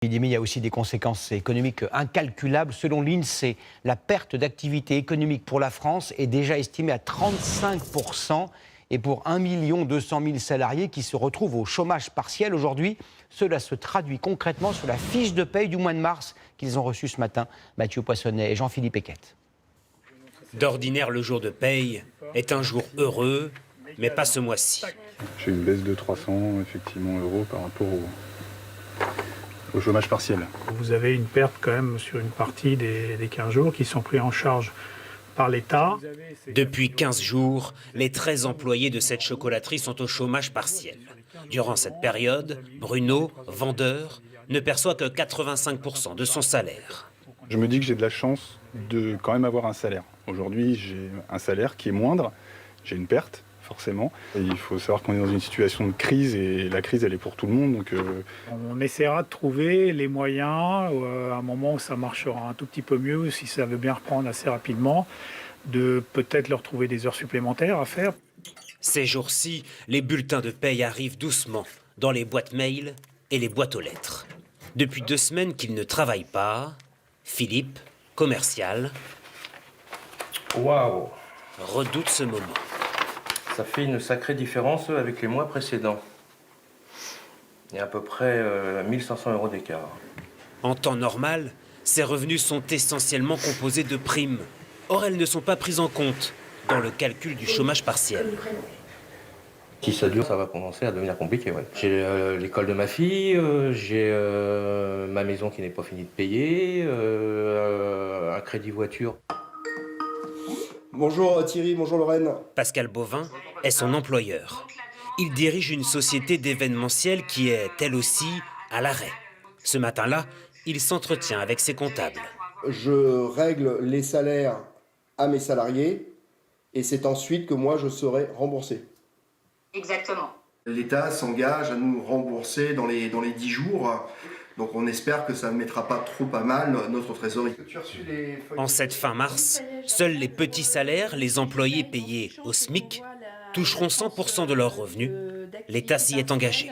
Mais il y a aussi des conséquences économiques incalculables. Selon l'INSEE, la perte d'activité économique pour la France est déjà estimée à 35%. Et pour 1 200 000 salariés qui se retrouvent au chômage partiel aujourd'hui, cela se traduit concrètement sur la fiche de paye du mois de mars qu'ils ont reçue ce matin. Mathieu Poissonnet et Jean-Philippe Eckett. D'ordinaire, le jour de paye est un jour heureux, mais pas ce mois-ci. J'ai une baisse de 300 effectivement, euros par rapport au chômage partiel. Vous avez une perte quand même sur une partie des 15 jours qui sont pris en charge par l'État. Depuis 15 jours, les 13 employés de cette chocolaterie sont au chômage partiel. Durant cette période, Bruno, vendeur, ne perçoit que 85% de son salaire. Je me dis que j'ai de la chance de quand même avoir un salaire. Aujourd'hui, j'ai un salaire qui est moindre, j'ai une perte, forcément. Et il faut savoir qu'on est dans une situation de crise et la crise, elle est pour tout le monde. Donc, On essaiera de trouver les moyens, à un moment où ça marchera un tout petit peu mieux, si ça veut bien reprendre assez rapidement, de peut-être leur trouver des heures supplémentaires à faire. Ces jours-ci, les bulletins de paye arrivent doucement dans les boîtes mail et les boîtes aux lettres. Depuis 2 semaines qu'il ne travaille pas, Philippe, commercial, Waouh, redoute ce moment. ça fait une sacrée différence avec les mois précédents. Il y a à peu près 1500 € d'écart. En temps normal, ces revenus sont essentiellement composés de primes. Or, elles ne sont pas prises en compte dans le calcul du chômage partiel. Si ça dure, ça va commencer à devenir compliqué. Ouais. J'ai l'école de ma fille, j'ai ma maison qui n'est pas finie de payer, un crédit voiture. Bonjour Thierry, bonjour Lorraine. Pascal Bovin est son employeur. Il dirige une société d'événementiel qui est, elle aussi, à l'arrêt. Ce matin-là, il s'entretient avec ses comptables. Je règle les salaires à mes salariés et c'est ensuite que moi je serai remboursé. Exactement. L'État s'engage à nous rembourser dans les 10 jours. Donc on espère que ça ne mettra pas trop à mal notre trésorerie. En cette fin mars, seuls les petits salaires, les employés payés au SMIC, toucheront 100% de leurs revenus. L'État s'y est engagé.